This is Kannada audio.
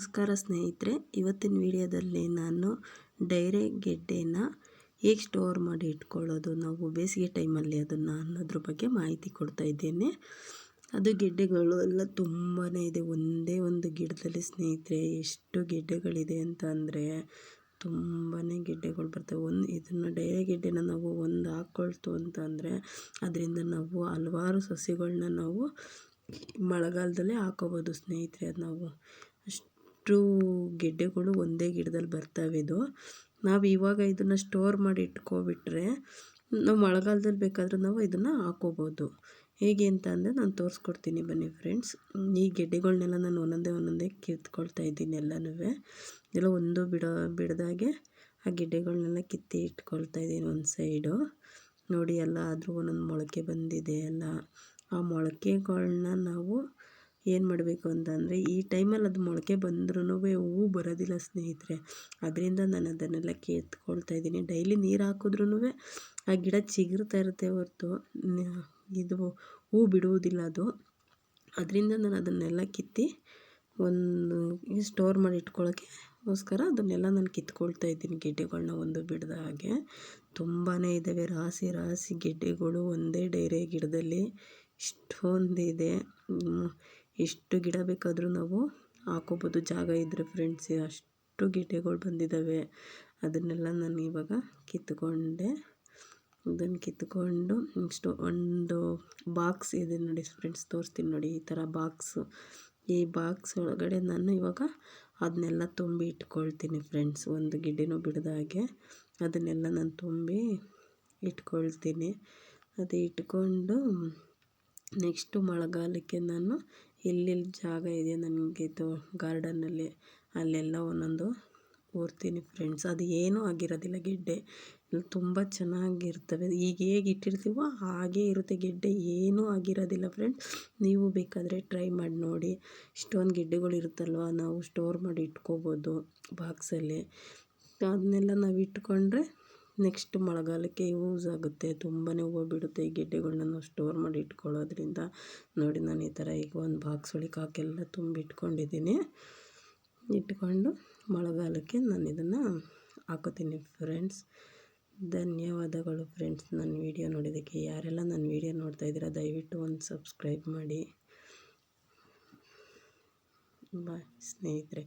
ನಮಸ್ಕಾರ ಸ್ನೇಹಿತರೆ, ಇವತ್ತಿನ ವಿಡಿಯೋದಲ್ಲಿ ನಾನು ಡೈರೆ ಗೆಡ್ಡೆನ ಹೇಗೆ ಸ್ಟೋರ್ ಮಾಡಿ ಇಟ್ಕೊಳ್ಳೋದು ನಾವು ಬೇಸಿಗೆ ಟೈಮಲ್ಲಿ ಅದನ್ನು ಅನ್ನೋದ್ರ ಬಗ್ಗೆ ಮಾಹಿತಿ ಕೊಡ್ತಾ ಇದ್ದೇನೆ. ಅದು ಗೆಡ್ಡೆಗಳು ಎಲ್ಲ ತುಂಬಾ ಇದೆ. ಒಂದೇ ಒಂದು ಗಿಡದಲ್ಲಿ ಸ್ನೇಹಿತರೆ ಎಷ್ಟು ಗೆಡ್ಡೆಗಳಿದೆ ಅಂತ ಅಂದರೆ ತುಂಬಾ ಗೆಡ್ಡೆಗಳು ಬರ್ತವೆ. ಇದನ್ನು ಡೈರೆ ಗೆಡ್ಡೆನ ನಾವು ಒಂದು ಹಾಕ್ಕೊಳ್ತು ಅಂತ ಅಂದರೆ ಅದರಿಂದ ನಾವು ಹಲವಾರು ಸಸ್ಯಗಳನ್ನ ನಾವು ಮಳೆಗಾಲದಲ್ಲೇ ಹಾಕೋಬೋದು ಸ್ನೇಹಿತರೆ. ಅದು ನಾವು ಅಷ್ಟು ಗೆಡ್ಡೆಗಳು ಒಂದೇ ಗಿಡದಲ್ಲಿ ಬರ್ತವೆ. ನಾವು ಇವಾಗ ಇದನ್ನು ಸ್ಟೋರ್ ಮಾಡಿ ಇಟ್ಕೊಬಿಟ್ರೆ ನಾವು ಮಳೆಗಾಲದಲ್ಲಿ ಬೇಕಾದರೂ ನಾವು ಇದನ್ನು ಹಾಕೋಬೋದು. ಹೇಗೆ ಅಂತ ಅಂದರೆ ನಾನು ತೋರಿಸ್ಕೊಡ್ತೀನಿ ಬನ್ನಿ ಫ್ರೆಂಡ್ಸ್. ಈ ಗೆಡ್ಡೆಗಳನ್ನೆಲ್ಲ ನಾನು ಒಂದೊಂದೇ ಕಿತ್ಕೊಳ್ತಾ ಇದ್ದೀನಿ. ಎಲ್ಲ ಒಂದು ಬಿಡದಾಗೆ ಆ ಗೆಡ್ಡೆಗಳನ್ನೆಲ್ಲ ಕಿತ್ತಿ ಇಟ್ಕೊಳ್ತಾ ಇದ್ದೀನಿ ಒಂದು ಸೈಡು. ನೋಡಿ, ಎಲ್ಲ ಆದರೂ ಒಂದೊಂದು ಮೊಳಕೆ ಬಂದಿದೆ. ಎಲ್ಲ ಆ ಮೊಳಕೆಗಳನ್ನ ನಾವು ಏನು ಮಾಡಬೇಕು ಅಂತ ಅಂದರೆ ಈ ಟೈಮಲ್ಲಿ ಅದು ಮೊಳಕೆ ಬಂದ್ರೂ ಹೂವು ಬರೋದಿಲ್ಲ ಸ್ನೇಹಿತರೆ. ಅದರಿಂದ ನಾನು ಅದನ್ನೆಲ್ಲ ಕಿತ್ಕೊಳ್ತಾ ಇದ್ದೀನಿ. ಡೈಲಿ ನೀರು ಹಾಕಿದ್ರೂ ಆ ಗಿಡ ಚಿಗುರ್ತಾ ಇರುತ್ತೆ ಹೊರತು ಇದು ಹೂ ಬಿಡುವುದಿಲ್ಲ ಅದು. ಅದರಿಂದ ನಾನು ಅದನ್ನೆಲ್ಲ ಕಿತ್ತಿ ಒಂದು ಸ್ಟೋರ್ ಮಾಡಿ ಇಟ್ಕೊಳ್ಳೋಕ್ಕೋಸ್ಕರ ಅದನ್ನೆಲ್ಲ ನಾನು ಕಿತ್ಕೊಳ್ತಾ ಇದ್ದೀನಿ. ಗೆಡ್ಡೆಗಳನ್ನ ಒಂದು ಬಿಡದ ಹಾಗೆ ತುಂಬಾ ಇದ್ದಾವೆ. ರಾಶಿ ಗೆಡ್ಡೆಗಳು ಒಂದೇ ಡೈರೆ ಗಿಡದಲ್ಲಿ ಇಷ್ಟೊಂದಿದೆ. ಎಷ್ಟು ಗಿಡ ಬೇಕಾದರೂ ನಾವು ಹಾಕೋಬೋದು ಜಾಗ ಇದ್ದರೆ ಫ್ರೆಂಡ್ಸ್. ಅಷ್ಟು ಗೆಡ್ಡೆಗಳು ಬಂದಿದ್ದಾವೆ. ಅದನ್ನೆಲ್ಲ ನಾನು ಇವಾಗ ಕಿತ್ಕೊಂಡೆ. ಅದನ್ನು ಕಿತ್ಕೊಂಡು ನೆಕ್ಸ್ಟು ಒಂದು ಬಾಕ್ಸ್ ಇದೆ ನೋಡಿ ಫ್ರೆಂಡ್ಸ್, ತೋರಿಸ್ತೀನಿ ನೋಡಿ. ಈ ಥರ ಬಾಕ್ಸು, ಈ ಬಾಕ್ಸ್ ಒಳಗಡೆ ನಾನು ಇವಾಗ ಅದನ್ನೆಲ್ಲ ತುಂಬಿ ಇಟ್ಕೊಳ್ತೀನಿ ಫ್ರೆಂಡ್ಸ್. ಒಂದು ಗಿಡ್ಡೆನೂ ಬಿಡದ ಹಾಗೆ ಅದನ್ನೆಲ್ಲ ನಾನು ತುಂಬಿ ಇಟ್ಕೊಳ್ತೀನಿ. ಅದು ಇಟ್ಕೊಂಡು ನೆಕ್ಸ್ಟು ಮಳೆಗಾಲಕ್ಕೆ ನಾನು ಎಲ್ಲೆಲ್ಲಿ ಜಾಗ ಇದೆ ನನಗೆ ಗಾರ್ಡನ್ನಲ್ಲಿ ಅಲ್ಲೆಲ್ಲ ಒಂದೊಂದು ಊರ್ತೀನಿ ಫ್ರೆಂಡ್ಸ್. ಅದು ಏನೂ ಆಗಿರೋದಿಲ್ಲ ಗೆಡ್ಡೆ, ತುಂಬ ಚೆನ್ನಾಗಿರ್ತವೆ. ಈಗ ಹೇಗೆ ಇಟ್ಟಿರ್ತೀವೋ ಹಾಗೇ ಇರುತ್ತೆ ಗೆಡ್ಡೆ, ಏನೂ ಆಗಿರೋದಿಲ್ಲ ಫ್ರೆಂಡ್ಸ್. ನೀವು ಬೇಕಾದರೆ ಟ್ರೈ ಮಾಡಿ ನೋಡಿ. ಇಷ್ಟೊಂದು ಗೆಡ್ಡೆಗಳು ಇರುತ್ತಲ್ವ, ನಾವು ಸ್ಟೋರ್ ಮಾಡಿ ಇಟ್ಕೋಬೋದು ಬಾಕ್ಸಲ್ಲಿ. ಅದನ್ನೆಲ್ಲ ನಾವು ಇಟ್ಕೊಂಡ್ರೆ ನೆಕ್ಸ್ಟ್ ಮಳೆಗಾಲಕ್ಕೆ ಯೂಸ್ ಆಗುತ್ತೆ. ತುಂಬಾ ಹೂವು ಬಿಡುತ್ತೆ ಈ ಗೆಡ್ಡೆಗಳನ್ನ ನಾವು ಸ್ಟೋರ್ ಮಾಡಿ ಇಟ್ಕೊಳ್ಳೋದ್ರಿಂದ. ನೋಡಿ, ನಾನು ಈ ಥರ ಈಗ ಒಂದು ಬಾಕ್ಸ್ ಒಳಗೆ ಹಾಕೆಲ್ಲ ತುಂಬಿ ಇಟ್ಕೊಂಡಿದ್ದೀನಿ. ಇಟ್ಕೊಂಡು ಮಳೆಗಾಲಕ್ಕೆ ನಾನು ಇದನ್ನು ಹಾಕೋತೀನಿ ಫ್ರೆಂಡ್ಸ್. ಧನ್ಯವಾದಗಳು ಫ್ರೆಂಡ್ಸ್ ನನ್ನ ವಿಡಿಯೋ ನೋಡಿದ್ದಕ್ಕೆ. ಯಾರೆಲ್ಲ ನನ್ನ ವಿಡಿಯೋ ನೋಡ್ತಾ ಇದ್ದೀರಾ ದಯವಿಟ್ಟು ಒಂದು ಸಬ್ಸ್ಕ್ರೈಬ್ ಮಾಡಿ. ಬಾಯ್ ಸ್ನೇಹಿತರೆ.